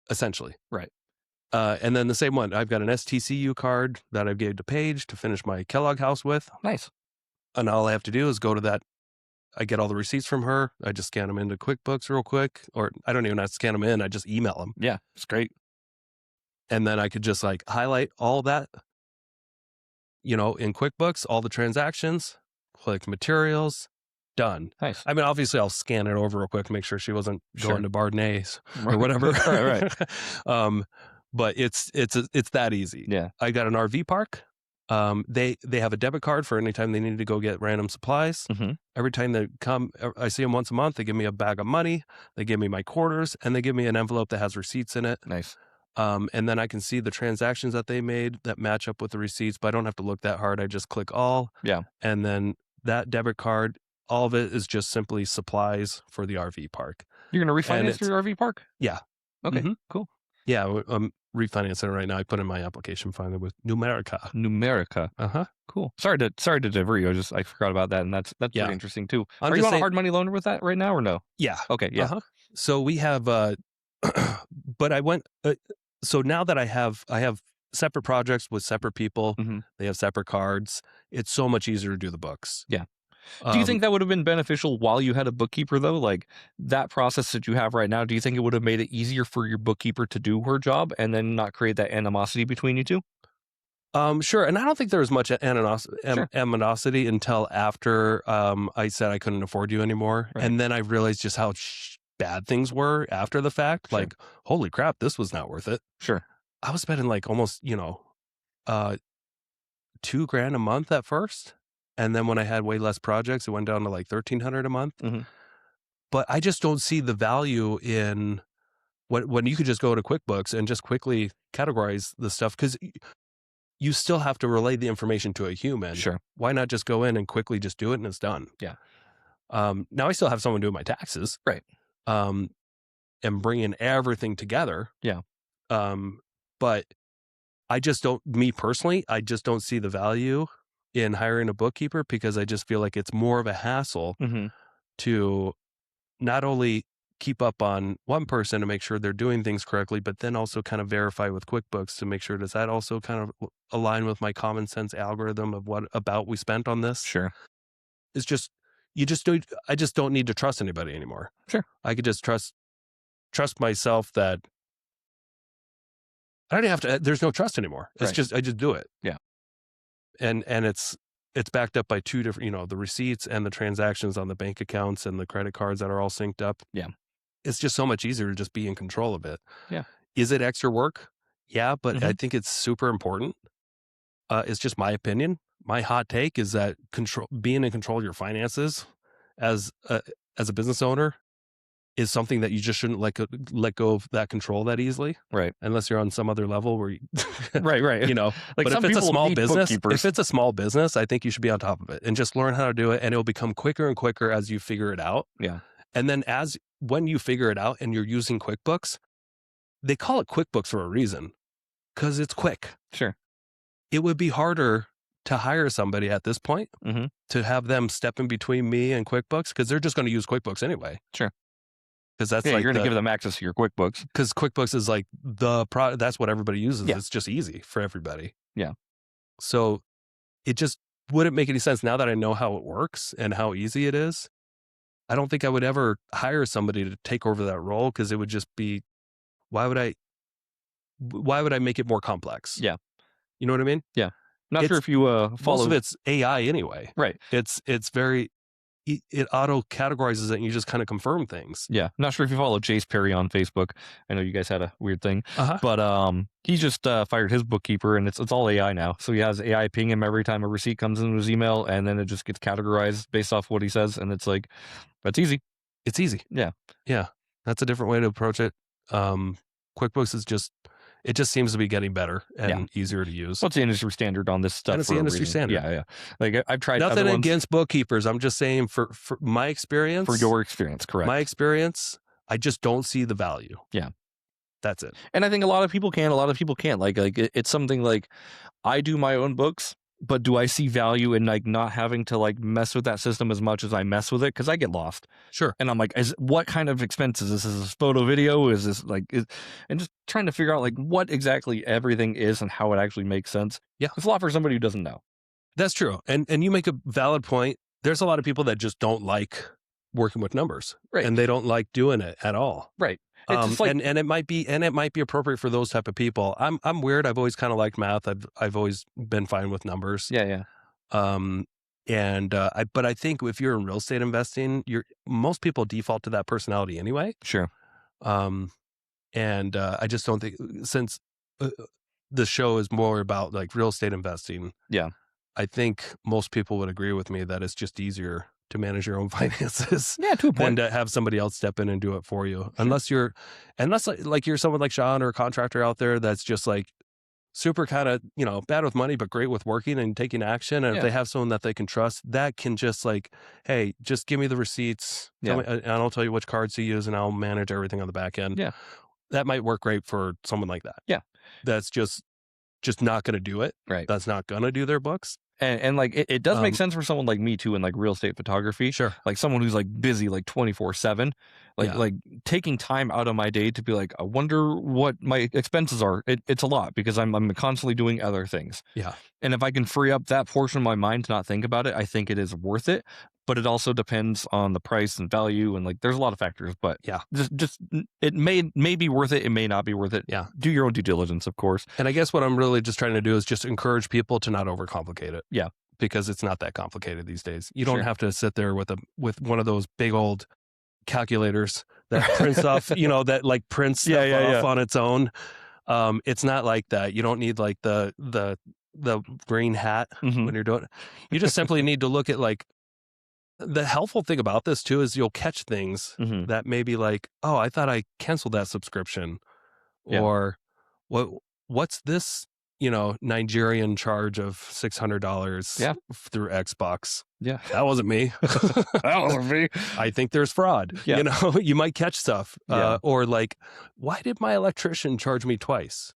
Essentially. Right. And then the same one, I've got an STCU card that I gave to Paige to finish my Kellogg house with. Nice. And all I have to do is go to that. I get all the receipts from her. I just scan them into QuickBooks real quick, or I don't even have to scan them in. I just email them. Yeah, it's great. And then I could just like highlight all that, in QuickBooks, all the transactions, click materials, done. Nice. I mean, obviously I'll scan it over real quick, make sure she wasn't going to Bardenay's or whatever. right. But it's that easy. Yeah. I got an RV park. They have a debit card for any time they need to go get random supplies. Every time they come, I see them once a month. They give me a bag of money. They give me my quarters, and they give me an envelope that has receipts in it. Nice. And then I can see the transactions that they made that match up with the receipts, but I don't have to look that hard. I just click all. Yeah. And then that debit card, all of it is just simply supplies for the RV park. You're going to refinance your RV park? Yeah. Okay, cool. Yeah, I'm refinancing it right now. I put in my application finally with Numerica. Cool. Sorry to divert you. I forgot about that, and that's pretty interesting too. Are you on a hard money loan with that right now, or no? Yeah. Okay. Yeah. So we have, but I went. So now that I have separate projects with separate people. They have separate cards. It's so much easier to do the books. Yeah. Do you think that would have been beneficial while you had a bookkeeper, though? Like that process that you have right now, do you think it would have made it easier for your bookkeeper to do her job and then not create that animosity between you two? Sure. And I don't think there was much animosity until after I said I couldn't afford you anymore. Right. And then I realized just how bad things were after the fact. Sure. Like, holy crap, this was not worth it. Sure. I was spending like almost, $2,000 a month at first. And then when I had way less projects, it went down to like $1,300 a month. But I just don't see the value in when you could just go to QuickBooks and just quickly categorize the stuff, because you still have to relay the information to a human. Sure. Why not just go in and quickly just do it and it's done? Yeah. Now I still have someone doing my taxes. Right. And bringing everything together. Yeah. But I just don't see the value in hiring a bookkeeper, because I just feel like it's more of a hassle to not only keep up on one person to make sure they're doing things correctly, but then also kind of verify with QuickBooks to make sure, does that also kind of align with my common sense algorithm of what about we spent on this? Sure. It's just, I just don't need to trust anybody anymore. Sure. I could just trust myself that I don't have to, there's no trust anymore. It's just, I just do it. Yeah. And it's backed up by two different, the receipts and the transactions on the bank accounts and the credit cards that are all synced up. Yeah. It's just so much easier to just be in control of it. Yeah. Is it extra work? Yeah, but I think it's super important. It's just my opinion. My hot take is that being in control of your finances as a business owner is something that you just shouldn't let go of that control that easily. Right. Unless you're on some other level where you, right. Like but if it's a small business, I think you should be on top of it and just learn how to do it. And it'll become quicker and quicker as you figure it out. Yeah. And then when you figure it out and you're using QuickBooks, they call it QuickBooks for a reason, because it's quick. Sure. It would be harder to hire somebody at this point to have them step in between me and QuickBooks, because they're just going to use QuickBooks anyway. Sure. Because that's you're going to give them access to your QuickBooks. Because QuickBooks is like the product. That's what everybody uses. Yeah. It's just easy for everybody. Yeah. So it just wouldn't make any sense now that I know how it works and how easy it is. I don't think I would ever hire somebody to take over that role, because it would just be, why would I make it more complex? Yeah. You know what I mean? Yeah. Not sure if you follow. Most of it's AI anyway. Right. It's very, it auto categorizes it and you just kind of confirm things. Yeah. Not sure if you follow Jace Perry on Facebook. I know you guys had a weird thing, but he just fired his bookkeeper, and it's all AI now. So he has AI ping him every time a receipt comes into his email, and then it just gets categorized based off what he says. And it's like, that's easy. It's easy. Yeah. Yeah. That's a different way to approach it. QuickBooks is it just seems to be getting better and easier to use. What's the industry standard on this stuff? And it's the industry standard. Yeah. Like I've tried nothing against bookkeepers. I'm just saying for my experience. For your experience, correct. My experience, I just don't see the value. Yeah. That's it. And I think a lot of people can, a lot of people can't. Like it's something like, I do my own books, but do I see value in like not having to like mess with that system as much as I mess with it? Because I get lost. Sure. And I'm like, what kind of expenses? Is this photo video? Is this like, and just trying to figure out like what exactly everything is and how it actually makes sense. Yeah. It's a lot for somebody who doesn't know. That's true. And you make a valid point. There's a lot of people that just don't like working with numbers. Right. And they don't like doing it at all. Right. It's like, and it might be appropriate for those type of people. I'm weird. I've always kind of liked math. I've always been fine with numbers. Yeah. But I think if you're in real estate investing, most people default to that personality anyway. Sure. I just don't think, since the show is more about like real estate investing. Yeah. I think most people would agree with me that it's just easier to manage your own finances, to a point, than to have somebody else step in and do it for you. Sure. Unless you're someone like Sean, or a contractor out there that's just like super kind of, bad with money, but great with working and taking action. And if they have someone that they can trust, that can just like, hey, just give me the receipts, and I'll tell you which cards to use, and I'll manage everything on the back end. Yeah. That might work great for someone like that. Yeah. That's just not going to do it. Right. That's not going to do their books. And like it does make sense for someone like me too, in like real estate photography. Sure. Like someone who's like busy like 24/7, like taking time out of my day to be like, I wonder what my expenses are. It's a lot, because I'm constantly doing other things. Yeah. And if I can free up that portion of my mind to not think about it, I think it is worth it. But it also depends on the price and value, and like there's a lot of factors. But just it may be worth it. It may not be worth it. Yeah. Do your own due diligence, of course. And I guess what I'm really just trying to do is just encourage people to not overcomplicate it. Yeah. Because it's not that complicated these days. You don't have to sit there with one of those big old calculators that prints off, that like prints stuff off on its own. It's not like that. You don't need like the green hat when you're doing it. You just simply need to look at like, the helpful thing about this too is you'll catch things that may be like, oh, I thought I canceled that subscription, or what's this, Nigerian charge of $600 through Xbox. Yeah, that wasn't me. That wasn't me. I think there's fraud. Yeah. You might catch stuff, or like, why did my electrician charge me twice?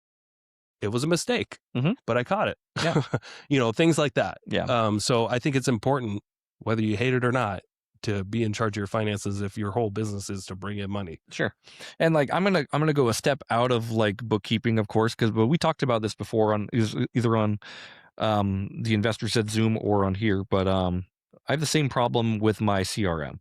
It was a mistake, but I caught it. Yeah, things like that. Yeah. So I think it's important, whether you hate it or not, to be in charge of your finances if your whole business is to bring in money. Sure. And like I'm gonna go a step out of like bookkeeping, of course, because we talked about this before on either on the Investor Said Zoom or on here, but I have the same problem with my CRM.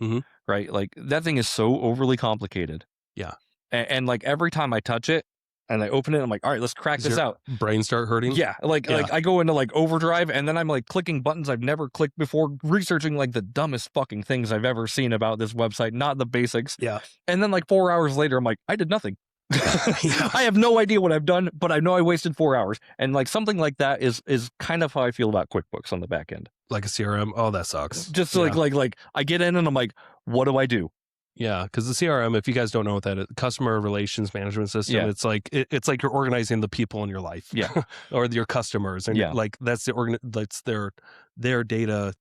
Mm-hmm. Right? Like that thing is so overly complicated. Yeah. And like every time I touch it and I open it, I'm like, all right, let's crack this out. Brain start hurting? Yeah. Like I go into like overdrive and then I'm like clicking buttons I've never clicked before, researching like the dumbest fucking things I've ever seen about this website, not the basics. Yeah. And then like 4 hours later, I'm like, I did nothing. I have no idea what I've done, but I know I wasted 4 hours. And like something like that is kind of how I feel about QuickBooks on the back end. Like a CRM? Oh, that sucks. Just like I get in and I'm like, what do I do? Yeah, because the CRM, if you guys don't know what that is, customer relations management system, it's like it's like you're organizing the people in your life, or your customers, and like that's their data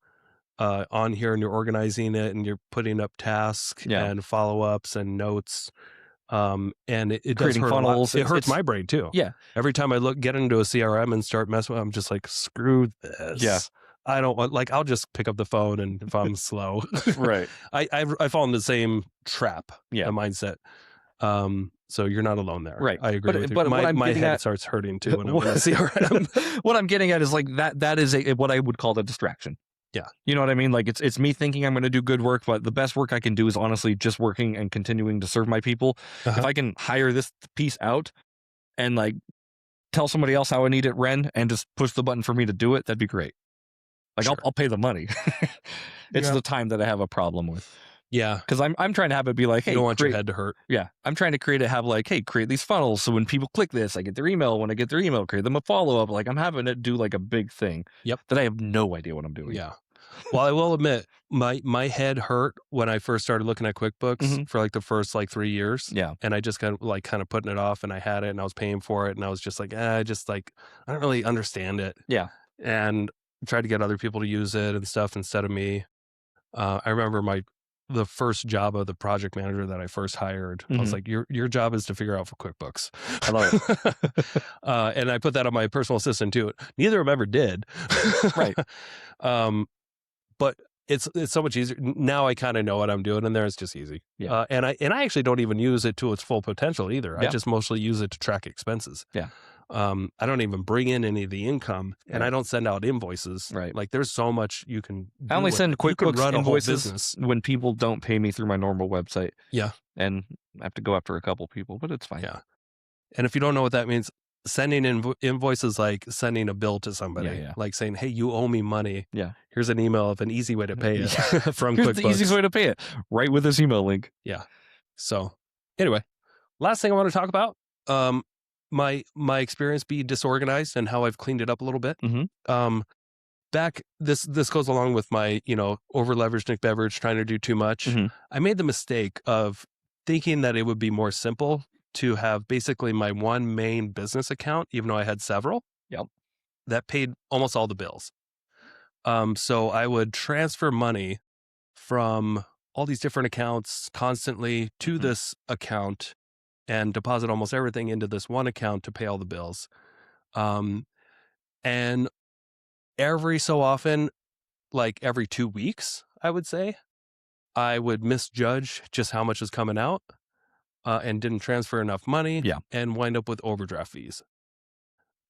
on here, and you're organizing it, and you're putting up tasks and follow ups and notes, and it does hurt funnels. It hurts my brain too. Yeah, every time I get into a CRM and start messing with it, I'm just like, screw this. Yeah. I don't want, like, I'll just pick up the phone and if I'm slow. Right. I fall into the same trap, the mindset. So you're not alone there. Right. I agree with you. But my head starts hurting too when I'm in a CRM. What I'm getting at is like that is what I would call a distraction. Yeah. You know what I mean? Like it's me thinking I'm going to do good work, but the best work I can do is honestly just working and continuing to serve my people. If I can hire this piece out and like tell somebody else how I need it ran and just push the button for me to do it, that'd be great. Like I'll pay the money. It's the time that I have a problem with. Yeah, because I'm trying to have it be like, hey, you don't want your head to hurt. Yeah, I'm trying to have like, hey, create these funnels so when people click this, I get their email. When I get their email, create them a follow up. Like I'm having it do like a big thing. Yep, that I have no idea what I'm doing. Yeah. Well, I will admit my head hurt when I first started looking at QuickBooks for like the first like 3 years. Yeah, and I just kind of putting it off, and I had it, and I was paying for it, and I was just like, I don't really understand it. Yeah, and tried to get other people to use it and stuff instead of me. I remember the first job of the project manager that I first hired. I was like, your job is to figure out for QuickBooks. I love it. And I put that on my personal assistant too. Neither of them ever did. Right. But it's so much easier now. I kind of know what I'm doing, and there it's just easy. Yeah. And I actually don't even use it to its full potential either. I just mostly use it to track expenses. Yeah. I don't even bring in any of the income, and I don't send out invoices. Right. Like there's so much you can do. I only send QuickBooks invoices when people don't pay me through my normal website. Yeah. And I have to go after a couple people, but it's fine. Yeah. And if you don't know what that means, sending invoices like sending a bill to somebody, like saying, hey, you owe me money. Yeah. Here's an email of an easy way to pay it from Here's QuickBooks. the easiest way to pay it, right with this email link. Yeah. So anyway, last thing I want to talk about, my experience being disorganized and how I've cleaned it up a little bit. Back this goes along with my over leveraged Nick Beveridge trying to do too much. I made the mistake of thinking that it would be more simple to have basically my one main business account, even though I had several. Yep. That paid almost all the bills. So I would transfer money from all these different accounts constantly to this account and deposit almost everything into this one account to pay all the bills. And every so often, like every 2 weeks, I would say, I would misjudge just how much is coming out and didn't transfer enough money and wind up with overdraft fees.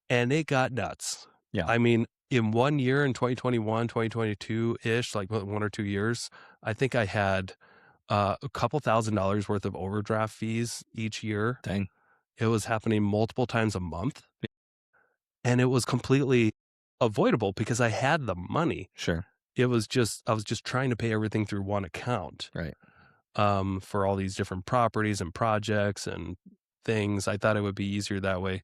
And it got nuts. Yeah. I mean, in 1 year, in 2021, 2022-ish, like 1 or 2 years, I think I had a couple $1,000s worth of overdraft fees each year. Dang. It was happening multiple times a month. And it was completely avoidable because I had the money. Sure. I was just trying to pay everything through one account. Right. For all these different properties and projects and things. I thought it would be easier that way.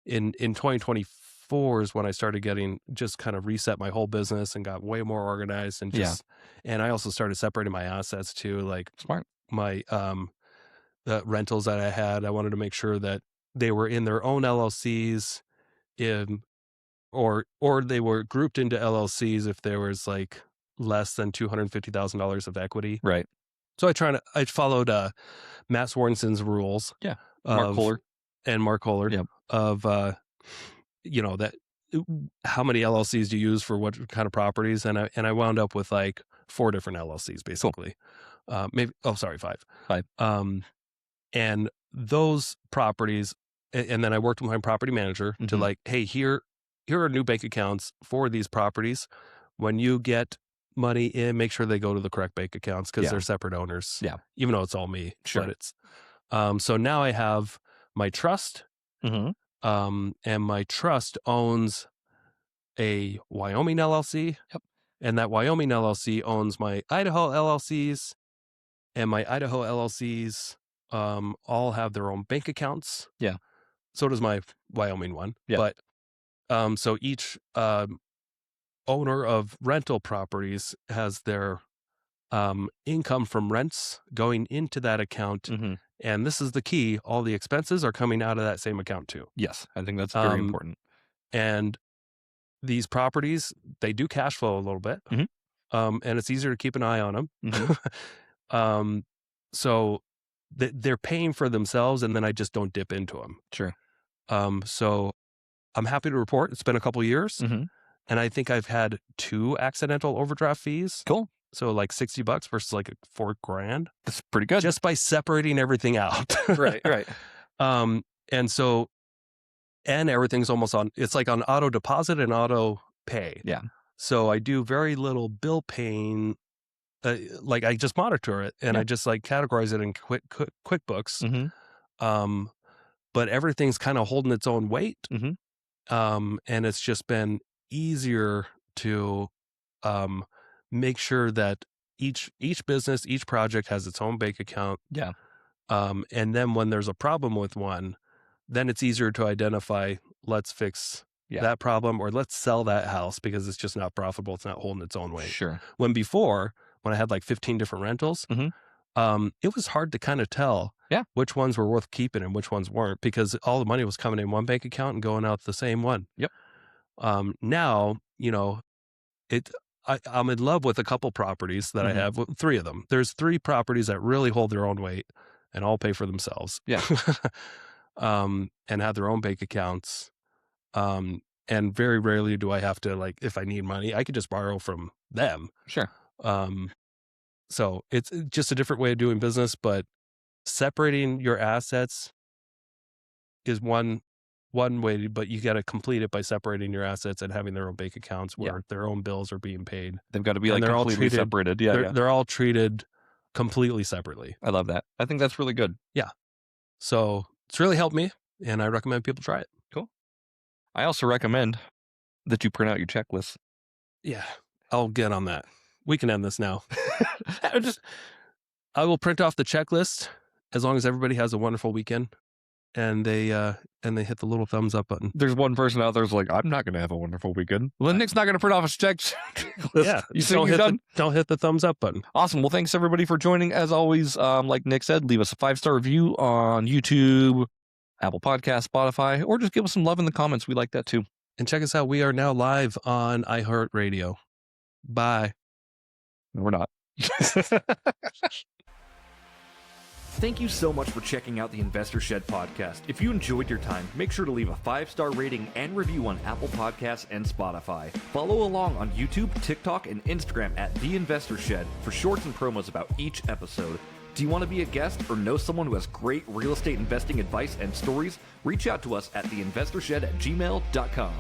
In 2024 is when I started getting just kind of reset my whole business and got way more organized and and I also started separating my assets too, like smart. My the rentals that I had. I wanted to make sure that they were in their own LLCs, or they were grouped into LLCs if there was like less than $250,000 of equity. Right. So I followed Matt Swarenson's rules. Yeah. Mark Kohler. Yep. Of that how many LLCs do you use for what kind of properties, and I wound up with like 4 different LLCs, basically. Cool. Sorry, 5. 5. And those properties, and then I worked with my property manager to like, hey, here are new bank accounts for these properties. When you get money in, make sure they go to the correct bank accounts because they're separate owners. Yeah. Even though it's all me. Sure. But it's, so now I have my trust, and my trust owns a Wyoming LLC. Yep. And that Wyoming LLC owns my Idaho LLCs, and my Idaho LLCs all have their own bank accounts. Yeah. So does my Wyoming one. Yeah. But so each owner of rental properties has their income from rents going into that account. And this is the key. All the expenses are coming out of that same account too. Yes. I think that's very important. And these properties, they do cash flow a little bit. And it's easier to keep an eye on them. So they're paying for themselves, and then I just don't dip into them. Sure. So I'm happy to report it's been a couple years, and I think I've had 2 accidental overdraft fees. Cool. So like $60 versus like $4,000. That's pretty good. Just by separating everything out. Right. And so, and everything's almost on, it's like on auto deposit and auto pay. Yeah. So I do very little bill paying. Like I just monitor it, and I just like categorize it in QuickBooks. But everything's kind of holding its own weight. And it's just been easier to make sure that each business, each project has its own bank account. Yeah. And then when there's a problem with one, then it's easier to identify, let's fix that problem, or let's sell that house because it's just not profitable. It's not holding its own weight. Sure. When I had like 15 different rentals, it was hard to kind of tell which ones were worth keeping and which ones weren't, because all the money was coming in one bank account and going out the same one. Yep. Now, I'm in love with a couple properties that I have, 3 of them. There's 3 properties that really hold their own weight and all pay for themselves. Yeah. And have their own bank accounts. And very rarely do I have to, like, if I need money, I could just borrow from them. Sure. So it's just a different way of doing business, but separating your assets is one way, but you got to complete it by separating your assets and having their own bank accounts where their own bills are being paid. They've got to be like completely separated. They're all treated completely separately. I love that. I think that's really good. Yeah. So it's really helped me, and I recommend people try it. Cool. I also recommend that you print out your checklist. Yeah, I'll get on that. We can end this now. I will print off the checklist as long as everybody has a wonderful weekend, and they hit the little thumbs up button. There's one person out there's like, I'm not going to have a wonderful weekend. Well, then Nick's not going to print off his checklist. Yeah, don't hit the thumbs up button. Awesome. Well, thanks everybody for joining. As always, like Nick said, leave us a 5-star review on YouTube, Apple Podcasts, Spotify, or just give us some love in the comments. We like that too. And check us out. We are now live on iHeartRadio. Bye. No, we're not. Thank you so much for checking out the Investor Shed podcast. If you enjoyed your time, make sure to leave a 5-star rating and review on Apple Podcasts and Spotify. Follow along on YouTube, TikTok, and Instagram at The Investor Shed for shorts and promos about each episode. Do you want to be a guest or know someone who has great real estate investing advice and stories? Reach out to us at theinvestorshed@gmail.com.